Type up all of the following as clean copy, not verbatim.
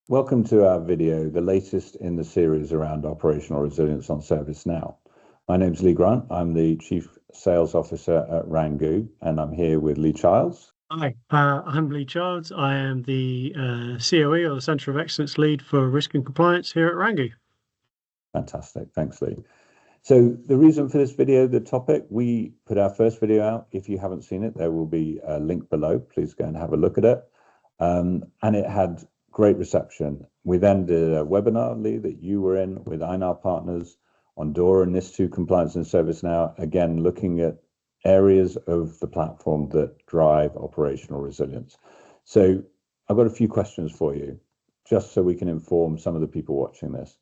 Welcome to our video, the latest in the series around operational resilience on ServiceNow. My name's Lee Grant. I'm the Chief Sales Officer at Wrangu, and I'm here with Lee Childs. Hi, I'm Lee Childs. I am the COE, or the Centre of Excellence Lead for Risk and Compliance here at Wrangu. Fantastic. Thanks, Lee. So the reason for this video, the topic, we put our first video out. If you haven't seen it, there will be a link below. Please go and have a look at it. And it had great reception. We then did a webinar, Lee, that you were in with INAR partners on DORA and NIS2 compliance in ServiceNow, again, looking at areas of the platform that drive operational resilience. So I've got a few questions for you, just so we can inform some of the people watching this.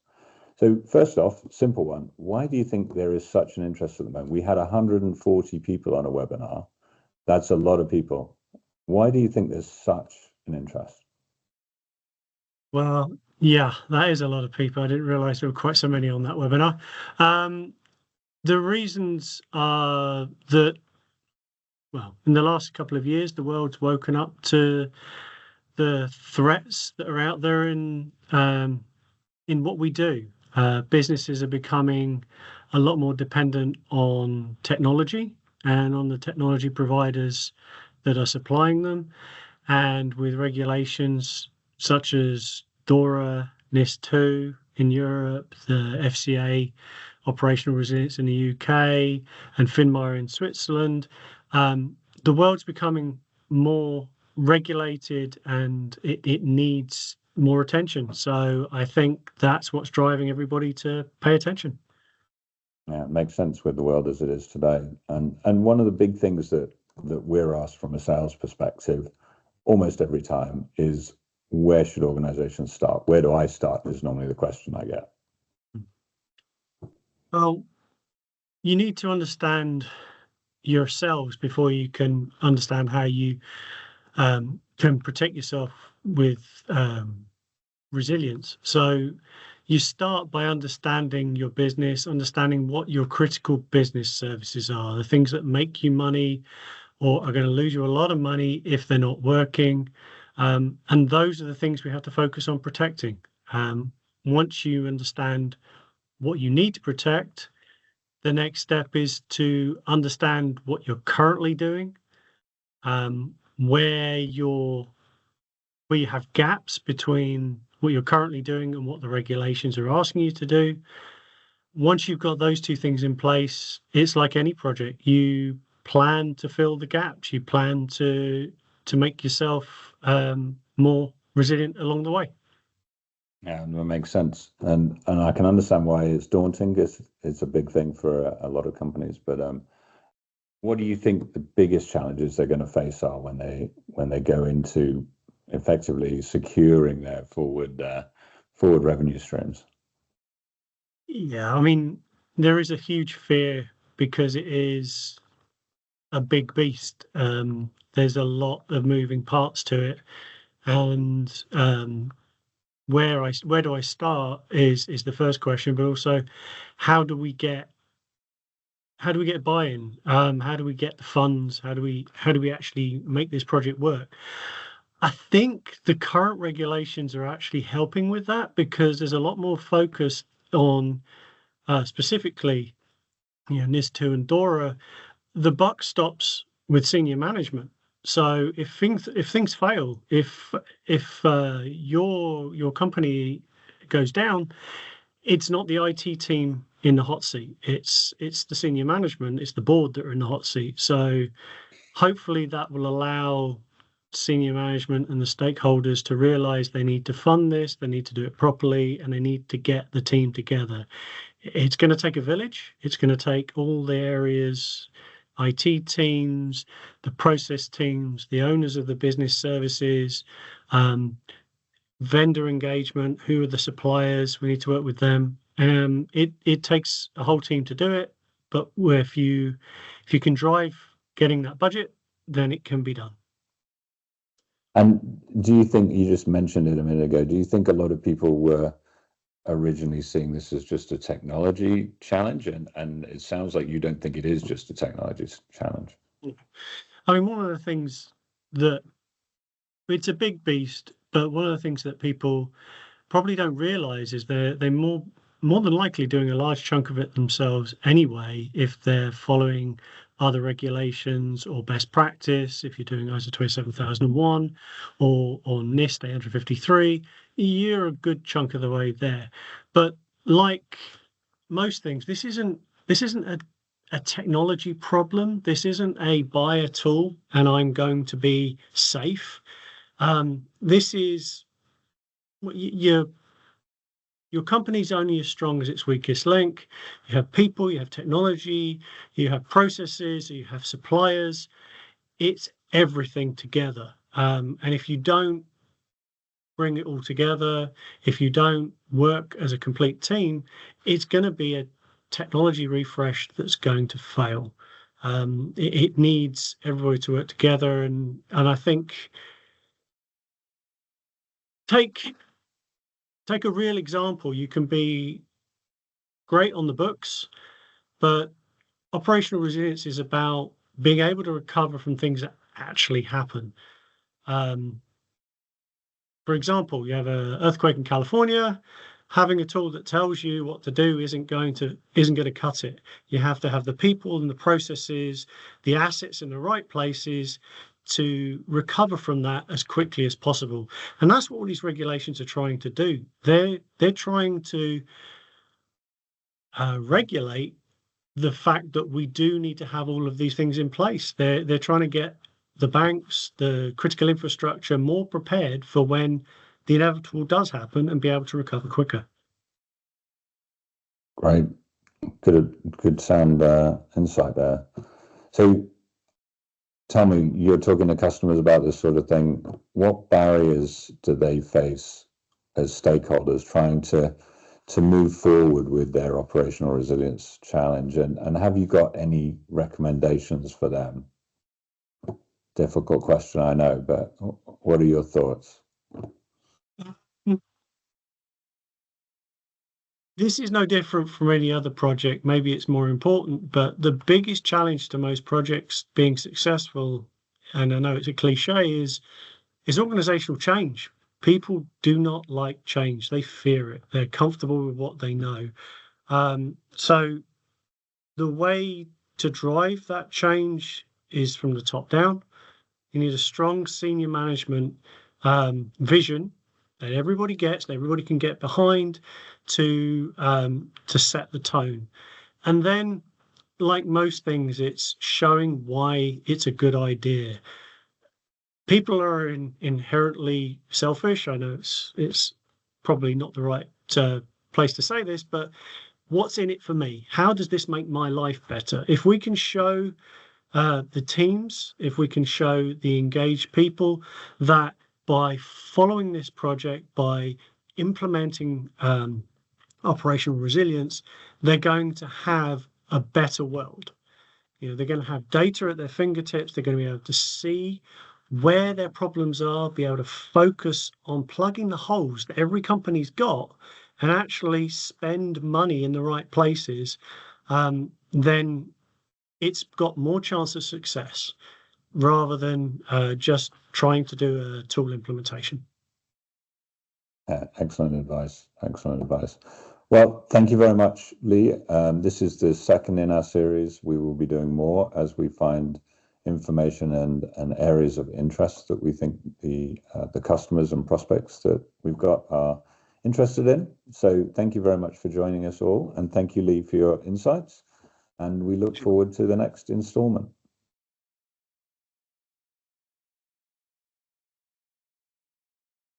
So first off, simple one, why do you think there is such an interest at the moment? We had 140 people on a webinar. That's a lot of people. Why do you think there's such an interest? Well, yeah, that is a lot of people. I didn't realize there were quite so many on that webinar. The reasons are that, well, in the last couple of years, the world's woken up to the threats that are out there in what we do. Businesses are becoming a lot more dependent on technology and on the technology providers that are supplying them. And with regulations such as DORA, NIS2 in Europe, the FCA, Operational Resilience in the UK, and FINMA in Switzerland, the world's becoming more regulated and it needs more attention. So I think that's what's driving everybody to pay attention. Yeah, it makes sense with the world as it is today. And one of the big things that we're asked from a sales perspective almost every time is, where should organizations start? Where do I start is normally the question I get. Well, you need to understand yourselves before you can understand how you can protect yourself with resilience. So you start by understanding your business, understanding what your critical business services are, the things that make you money or are going to lose you a lot of money if they're not working. And those are the things we have to focus on protecting. Once you understand what you need to protect, the next step is to understand what you're currently doing, where you have gaps between what you're currently doing and what the regulations are asking you to do. Once you've got those two things in place, it's like any project. You plan to fill the gaps. You plan to make yourself more resilient along the way. Yeah, that makes sense. And I can understand why it's daunting. It's a big thing for a lot of companies. But what do you think the biggest challenges they're going to face are when they go into effectively securing their forward revenue streams? Yeah, I mean, there is a huge fear because it is a big beast. There's a lot of moving parts to it, and where do I start is the first question, but also how do we get buy-in? How do we get the funds? How do we actually make this project work? I think the current regulations are actually helping with that because there's a lot more focus on specifically, NIS2 and DORA. The buck stops with senior management. So if things fail, if your company goes down, it's not the IT team in the hot seat. It's the senior management, it's the board that are in the hot seat. So hopefully that will allow senior management and the stakeholders to realize they need to fund this, they need to do it properly, and they need to get the team together. It's going to take a village. It's going to take all the areas, IT teams, the process teams, the owners of the business services, vendor engagement, who are the suppliers, we need to work with them. It takes a whole team to do it, but if you can drive getting that budget, then it can be done. And do you think, you just mentioned it a minute ago, do you think a lot of people were originally seeing this as just a technology challenge? And it sounds like you don't think it is just a technology challenge. I mean, one of the things that it's a big beast, But one of the things that people probably don't realize is they're more than likely doing a large chunk of it themselves anyway, if they're following other regulations or best practice. If you're doing ISO 27001 or NIST 853, you're a good chunk of the way there. But like most things, this isn't a technology problem. This isn't a buy a tool and I'm going to be safe. This is your company's only as strong as its weakest link. You have people, you have technology, you have processes, you have suppliers. It's everything together. And if you don't bring it all together, if you don't work as a complete team, it's going to be a technology refresh that's going to fail. It needs everybody to work together. And I think take a real example. You can be great on the books, but operational resilience is about being able to recover from things that actually happen. For example, you have an earthquake in California. Having a tool that tells you what to do isn't going to cut it. You have to have the people and the processes, the assets in the right places to recover from that as quickly as possible. And that's what all these regulations are trying to do. They're trying to regulate the fact that we do need to have all of these things in place. They're trying to get the banks, the critical infrastructure more prepared for when the inevitable does happen and be able to recover quicker. Great. Good sound insight there. So tell me, you're talking to customers about this sort of thing. What barriers do they face as stakeholders trying to move forward with their operational resilience challenge? And have you got any recommendations for them? Difficult question, I know, but what are your thoughts? This is no different from any other project. Maybe it's more important, but the biggest challenge to most projects being successful, and I know it's a cliche, is organizational change. People do not like change. They fear it. They're comfortable with what they know. So the way to drive that change is from the top down. You need a strong senior management vision that everybody gets, that everybody can get behind to set the tone. And then, like most things, it's showing why it's a good idea. People are inherently selfish. I know it's probably not the right place to say this, but what's in it for me? How does this make my life better? If we can show the teams, if we can show the engaged people that by following this project, by implementing operational resilience, they're going to have a better world. They're going to have data at their fingertips. They're going to be able to see where their problems are, be able to focus on plugging the holes that every company's got and actually spend money in the right places. Then it's got more chance of success rather than just trying to do a tool implementation. Excellent advice. Excellent advice. Well, thank you very much, Lee. This is the second in our series. We will be doing more as we find information and areas of interest that we think the customers and prospects that we've got are interested in. So thank you very much for joining us all. And thank you, Lee, for your insights. And we look forward to the next installment.